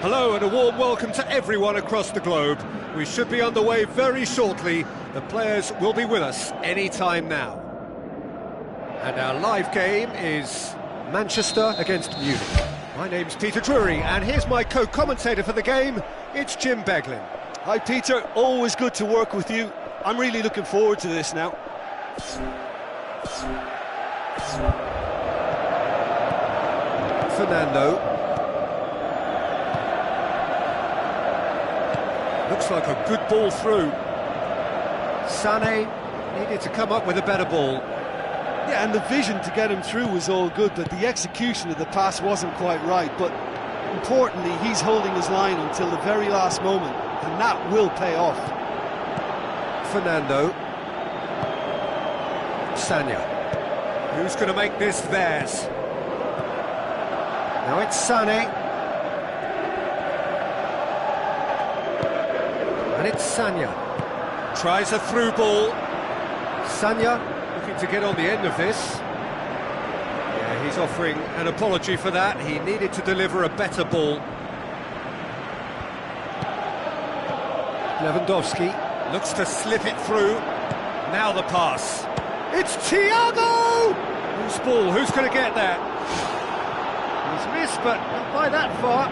Hello and a warm welcome to everyone across the globe. We should be underway very shortly. The players will be with us any time now. And our live game is Manchester against Munich. My name's Peter Drury and here's my co-commentator for the game, it's Jim Beglin. Hi Peter, always good to work with you. I'm really looking forward to this now. Fernando. Looks like a good ball through. Sané needed to come up with a better ball. Yeah, and the vision to get him through was all good, but the execution of the pass wasn't quite right. But importantly, he's holding his line until the very last moment, and that will pay off. Fernando. Sanya. Who's going to make this theirs? Now it's Sané. And it's Sanya. Tries a through ball. Sanya looking to get on the end of this. Yeah, he's offering an apology for that. He needed to deliver a better ball. Lewandowski looks to slip it through. Now the pass. It's Thiago! Whose ball? Who's going to get that? He's missed, but not by that far.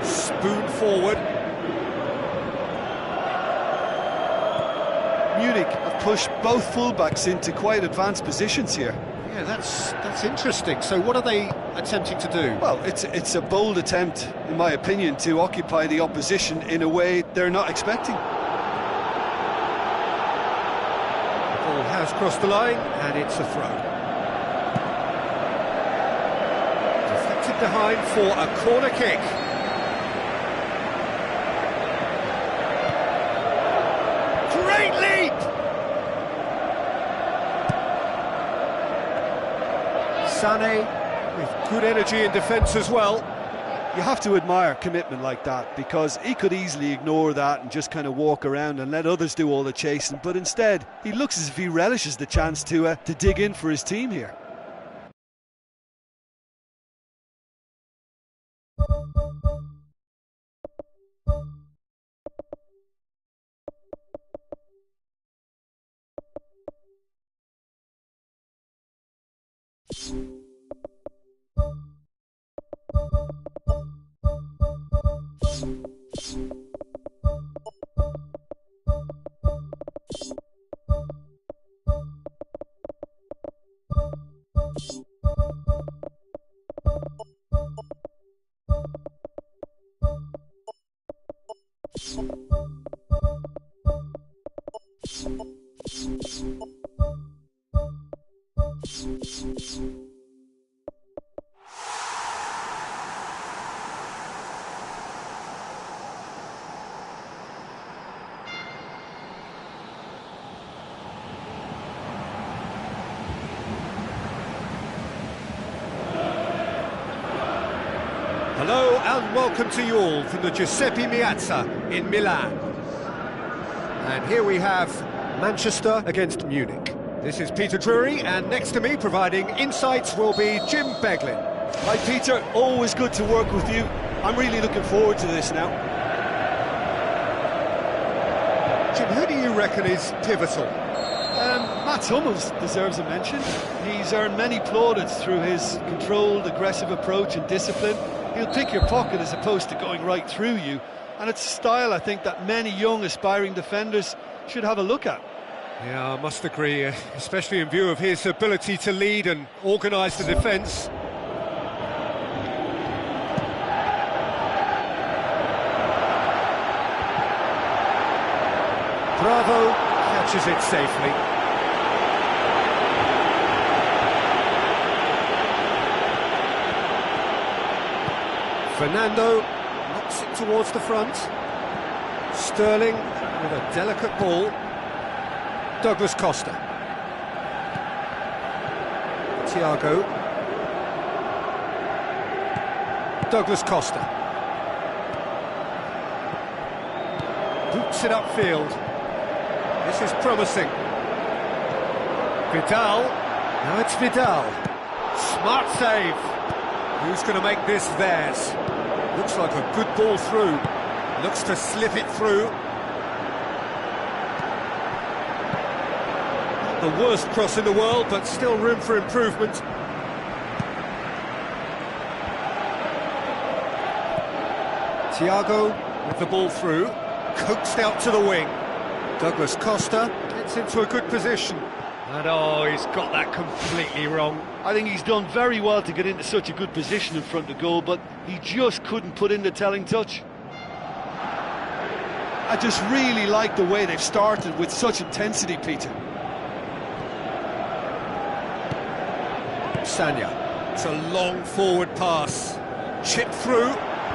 Spoon forward. Munich have pushed both fullbacks into quite advanced positions here. Yeah, that's interesting. So what are they attempting to do? Well, it's a bold attempt, in my opinion, to occupy the opposition in a way they're not expecting. The ball has crossed the line, and it's a throw. Deflected behind for a corner kick. Great leap! Sané with good energy in defence as well. You have to admire commitment like that, because he could easily ignore that and just kind of walk around and let others do all the chasing, but instead he looks as if he relishes the chance to dig in for his team here. Hello and welcome to you all from the Giuseppe Meazza in Milan. And here we have Manchester against Munich. This is Peter Drury, and next to me providing insights will be Jim Beglin. Hi Peter, always good to work with you. I'm really looking forward to this now. Jim, who do you reckon is pivotal? Mats Hummels deserves a mention. He's earned many plaudits through his controlled, aggressive approach and discipline. He'll pick your pocket as opposed to going right through you, and it's a style I think that many young aspiring defenders should have a look at. Yeah, I must agree, especially in view of his ability to lead and organise the defence. Bravo catches it safely. Fernando knocks it towards the front. Sterling with a delicate ball. Douglas Costa. Thiago. Douglas Costa. Boots it upfield. This is promising. Vidal. Now it's Vidal. Smart save. Who's going to make this theirs? Looks like a good ball through. Looks to slip it through. Not the worst cross in the world, but still room for improvement. Thiago with the ball through. Coaxed out to the wing. Douglas Costa gets into a good position. And oh, he's got that completely wrong. I think he's done very well to get into such a good position in front of goal, but he just couldn't put in the telling touch. I just really like the way they've started with such intensity, Peter. Sanya. It's a long forward pass. Chip through.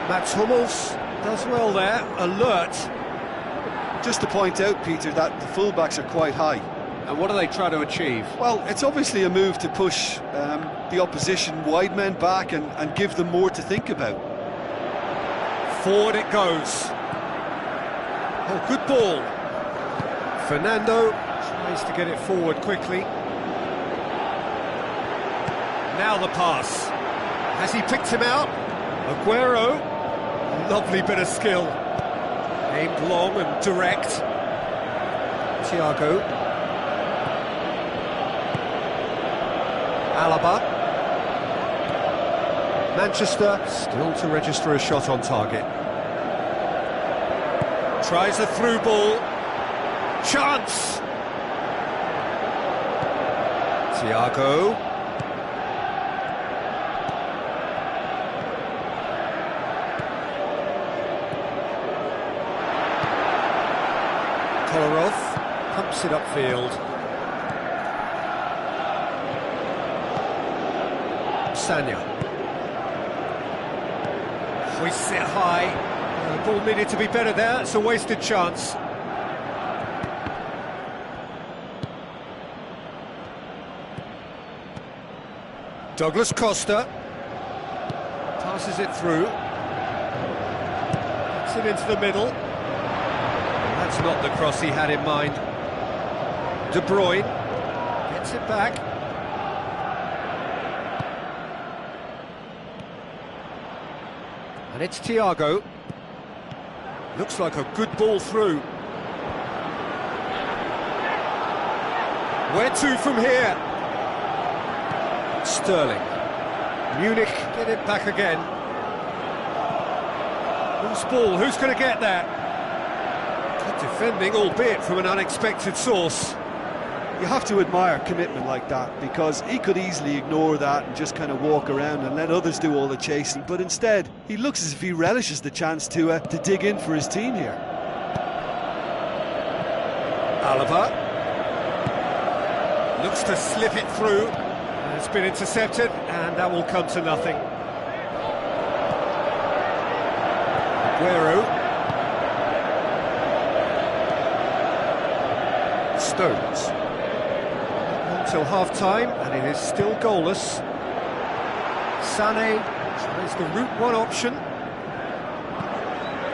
Mats Hummels does well there. Alert. Just to point out, Peter, that the fullbacks are quite high. And what do they try to achieve? Well, it's obviously a move to push the opposition wide men back and give them more to think about. Forward it goes. Oh, good ball. Fernando tries to get it forward quickly. Now the pass. Has he picked him out? Aguero. Lovely bit of skill. Aimed long and direct. Thiago. Alaba. Manchester still to register a shot on target. Tries a through ball. Chance! Thiago. Kolarov pumps it upfield. Sanya. Hoists it high. The ball needed to be better there. It's a wasted chance. Douglas Costa passes it through. Gets it into the middle. That's not the cross he had in mind. De Bruyne gets it back. And it's Thiago. Looks like a good ball through. Where to from here? Sterling. Munich get it back again. Whose ball? Who's going to get that? Good defending, albeit from an unexpected source. You have to admire commitment like that, because he could easily ignore that and just kind of walk around and let others do all the chasing, but instead he looks as if he relishes the chance to dig in for his team here. Alaba looks to slip it through. It's been intercepted, and that will come to nothing. Aguero. Stones. Not until half-time, and it is still goalless. Sané tries the route one option.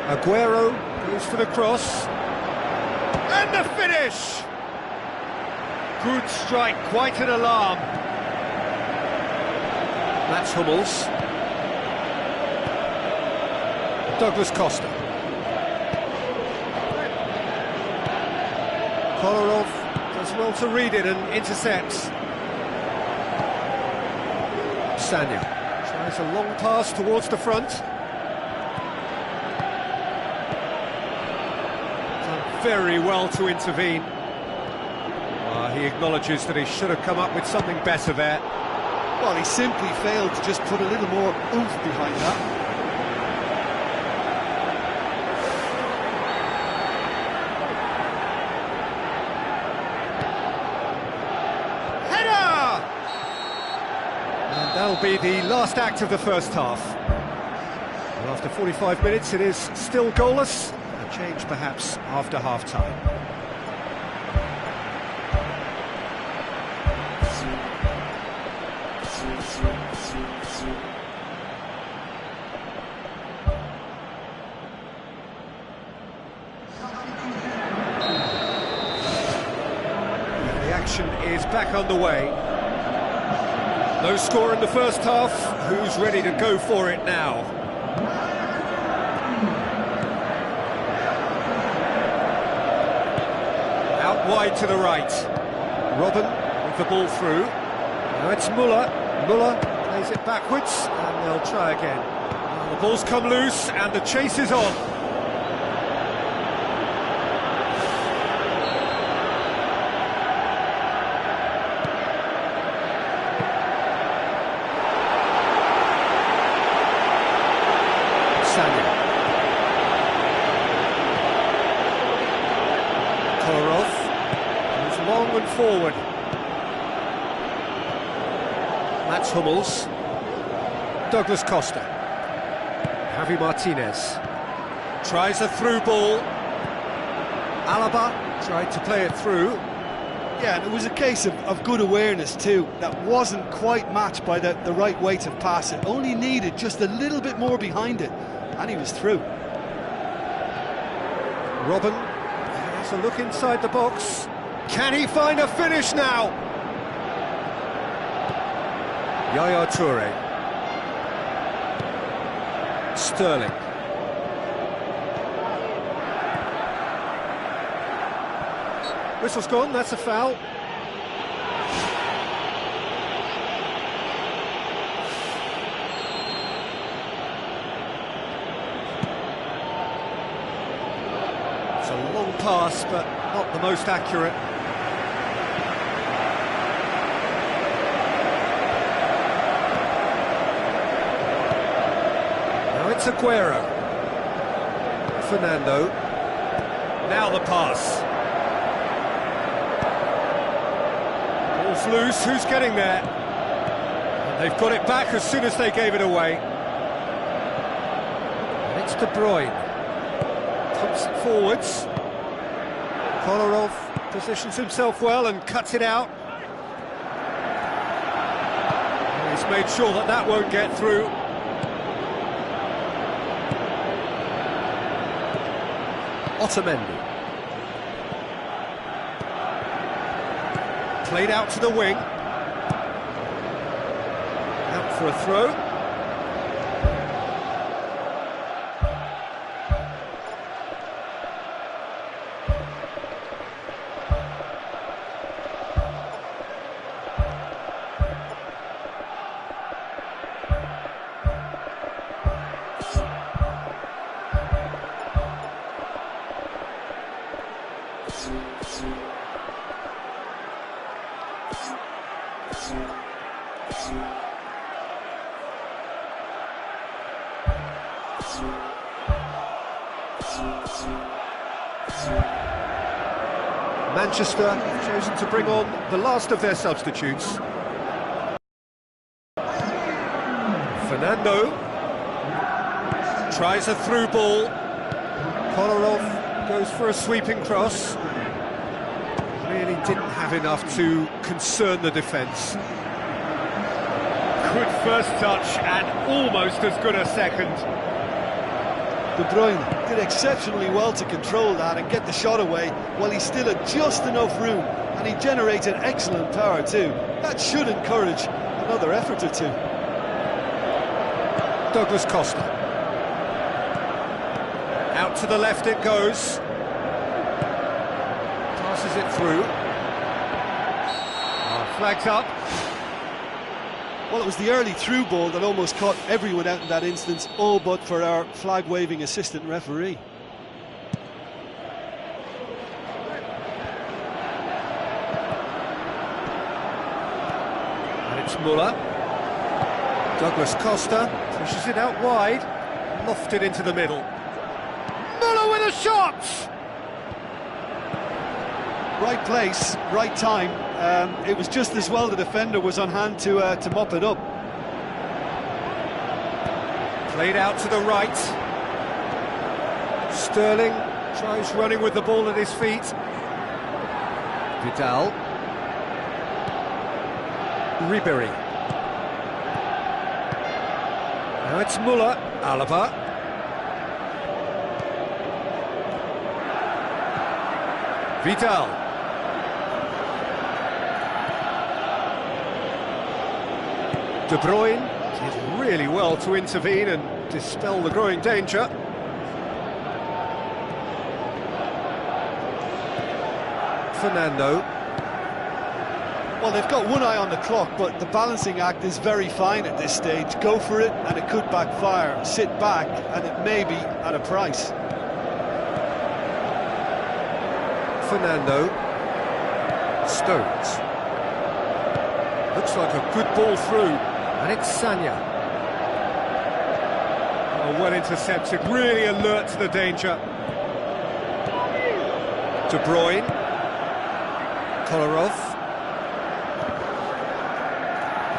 Aguero goes for the cross. And the finish! Good strike, quite an alarm. That's Hummels. Douglas Costa. Kolarov does well to read it and intercepts. Sanya tries a long pass towards the front. Done very well to intervene. He acknowledges that he should have come up with something better there. Well, he simply failed to just put a little more oomph behind that. Header! And that'll be the last act of the first half. And after 45 minutes, it is still goalless. A change perhaps after half-time. The action is back underway. No score in the first half. Who's ready to go for it now? Out wide to the right. Robben with the ball through. Now it's Muller. Muller plays it backwards, and they'll try again. Now the ball's come loose, and the chase is on. Sanya. Kolarov moves long and forward. That's Hummels. Douglas Costa. Javi Martinez. Tries a through ball. Alaba tried to play it through. Yeah, and it was a case of good awareness too. That wasn't quite matched by the right weight of pass. It only needed just a little bit more behind it, and he was through. Robben has a look inside the box. Can he find a finish now? Yaya Toure. Sterling. Whistle's gone, that's a foul. It's a long pass, but not the most accurate. It's Aguero. Fernando. Now the pass. Ball's loose, who's getting there? And they've got it back as soon as they gave it away. And it's De Bruyne. Pumps it forwards. Kolarov positions himself well and cuts it out. And he's made sure that that won't get through. Otamendi. Played out to the wing. Out for a throw. Manchester have chosen to bring on the last of their substitutes. Fernando tries a through ball. Kolarov goes for a sweeping cross. Really didn't have enough to concern the defence. Good first touch and almost as good a second. De Bruyne did exceptionally well to control that and get the shot away while he still had just enough room, and he generated excellent power too. That should encourage another effort or two. Douglas Costa. Out to the left it goes. Passes it through. Flags up. Well, it was the early through ball that almost caught everyone out in that instance, all but for our flag-waving assistant referee. And it's Muller. Douglas Costa pushes it out wide, lofted into the middle. Muller with a shot! Right place, right time. It was just as well the defender was on hand to mop it up. Played out to the right. Sterling tries running with the ball at his feet. Vidal. Ribery. Now it's Muller. Alaba. Vidal. De Bruyne did really well to intervene and dispel the growing danger. Fernando. Well, they've got one eye on the clock, but the balancing act is very fine at this stage. Go for it, and it could backfire. Sit back, and it may be at a price. Fernando. Stones. Looks like a good ball through. And it's Sanya. Oh, well intercepted, really alert to the danger. De Bruyne. Kolarov.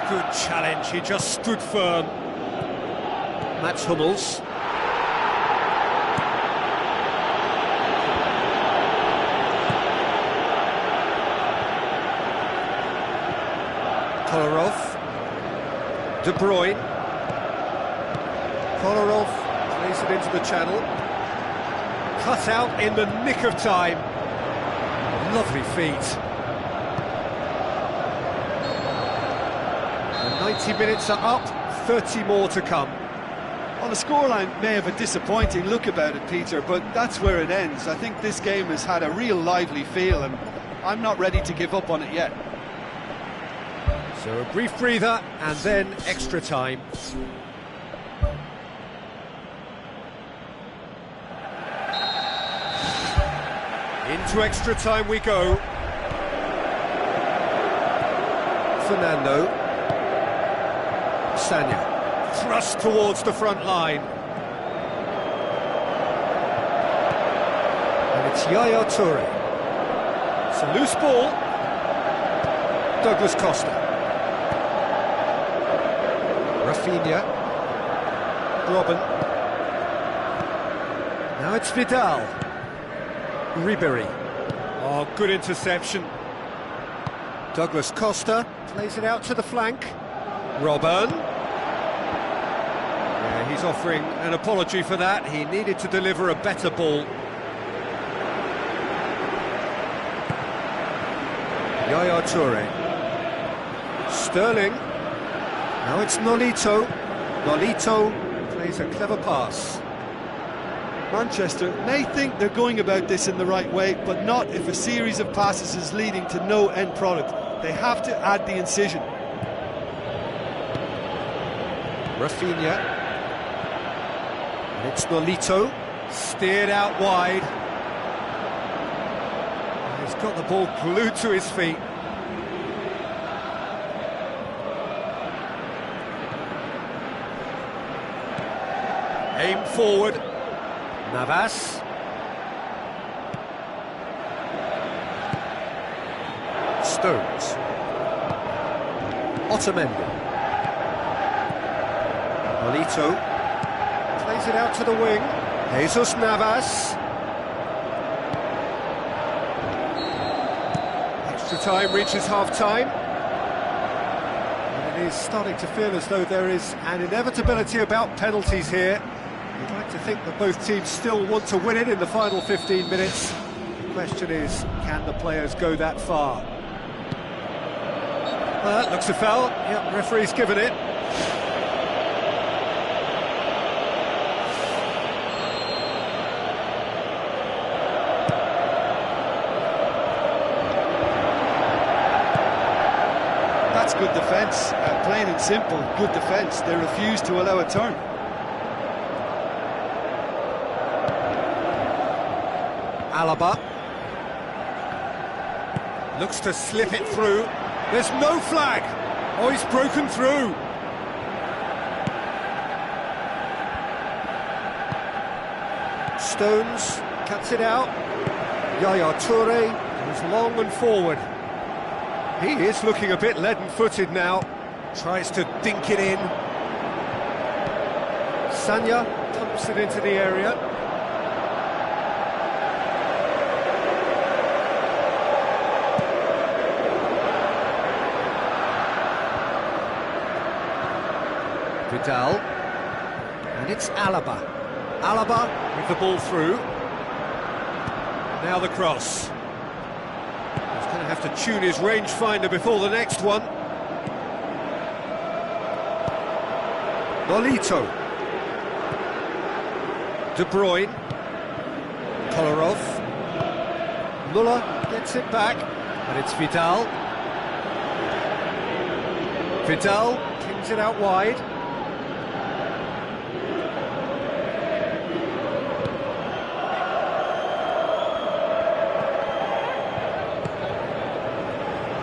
Good challenge, he just stood firm. Mats Hummels. Kolarov. De Bruyne. Kolarov plays it into the channel. Cut out in the nick of time. Lovely feet. The 90 minutes are up, 30 more to come. Well, the scoreline may have a disappointing look about it, Peter, but that's where it ends. I think this game has had a real lively feel, and I'm not ready to give up on it yet. So a brief breather and then extra time. Into extra time we go. Fernando. Sanya. Thrust towards the front line. And it's Yaya Toure. It's a loose ball. Douglas Costa. Rafinha. Robben. Now it's Vidal. Ribery. Oh, good interception. Douglas Costa plays it out to the flank. Robben. Yeah, he's offering an apology for that. He needed to deliver a better ball. Yaya Toure. Sterling. Now it's Nolito. Nolito plays a clever pass. Manchester may think they're going about this in the right way, but not if a series of passes is leading to no end product. They have to add the incision. Rafinha. And it's Nolito. Steered out wide. And he's got the ball glued to his feet. Aim forward. Navas. Stones. Otamendi. Nolito plays it out to the wing. Jesus Navas. Extra time reaches half-time. And it is starting to feel as though there is an inevitability about penalties here. You'd like to think that both teams still want to win it in the final 15 minutes. The question is, can the players go that far? Well, that looks a foul. Yep, the referee's given it. That's good defence, plain and simple, good defence. They refuse to allow a turn. Alaba looks to slip it through. There's no flag. Oh, he's broken through. Stones cuts it out. Yaya Toure goes long and forward. He is looking a bit leaden-footed now. Tries to dink it in. Sanya pumps it into the area. Vidal, and it's Alaba. Alaba with the ball through. Now the cross. He's going to have to tune his rangefinder before the next one. Nolito. De Bruyne. Kolarov. Muller gets it back, and it's Vidal. Vidal kings it out wide.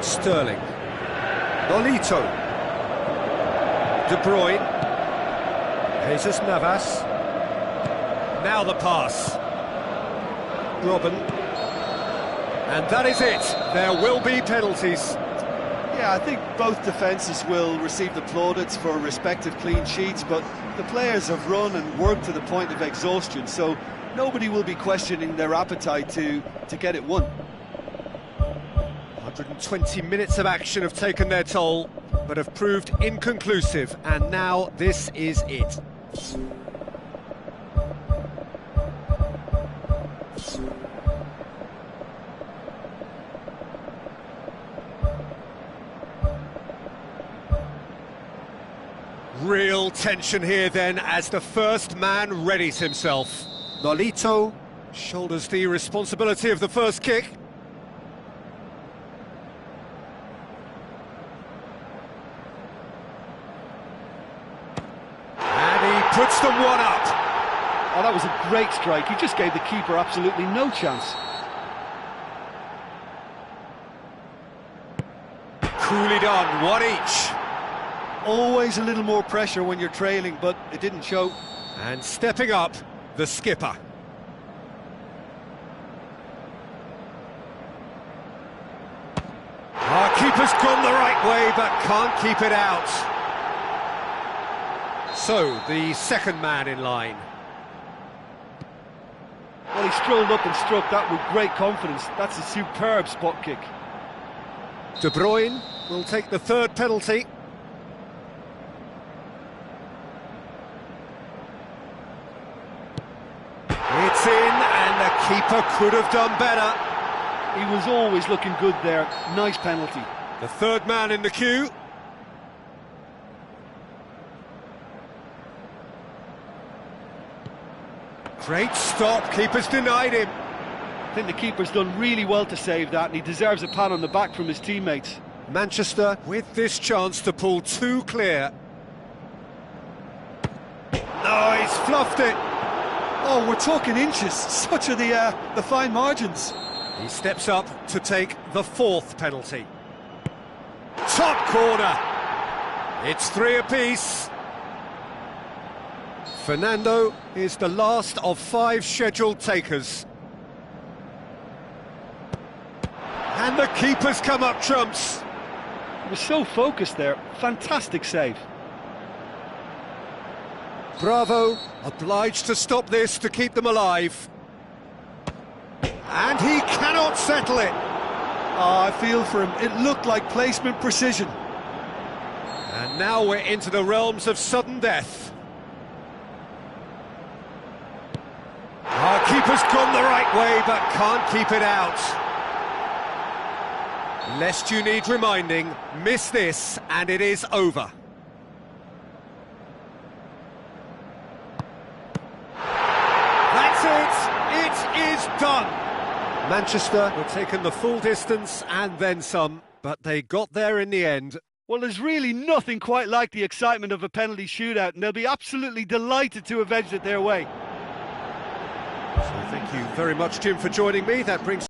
Sterling, Nolito, De Bruyne, Jesus Navas, now the pass, Robben, and that is it, there will be penalties. Yeah, I think both defences will receive the plaudits for respective clean sheets, but the players have run and worked to the point of exhaustion, so nobody will be questioning their appetite to get it won. 120 minutes of action have taken their toll, but have proved inconclusive, and now this is it. Real tension here then as the first man readies himself. Nolito shoulders the responsibility of the first kick. Puts them one up. Oh, that was a great strike. He just gave the keeper absolutely no chance. Coolly done, one each. Always a little more pressure when you're trailing, but it didn't show. And stepping up, the skipper. Our keeper's gone the right way, but can't keep it out. So, the second man in line. Well, he strolled up and struck that with great confidence. That's a superb spot kick. De Bruyne will take the third penalty. It's in, and the keeper could have done better. He was always looking good there. Nice penalty. The third man in the queue. Great stop, keeper's denied him. I think the keeper's done really well to save that, and he deserves a pat on the back from his teammates. Manchester with this chance to pull two clear. Oh, he's fluffed it. Oh, we're talking inches. Such are the fine margins. He steps up to take the fourth penalty. Top corner. It's three apiece. Fernando is the last of 5 scheduled takers. And the keeper's come up trumps. He was so focused there. Fantastic save. Bravo, obliged to stop this to keep them alive. And he cannot settle it. Oh, I feel for him. It looked like placement precision. And now we're into the realms of sudden death. Our keeper's gone the right way, but can't keep it out. Lest you need reminding, miss this and it is over. That's it! It is done! Manchester have taken the full distance and then some, but they got there in the end. Well, there's really nothing quite like the excitement of a penalty shootout, and they'll be absolutely delighted to have edged it their way. So thank you very much, Jim, for joining me. That brings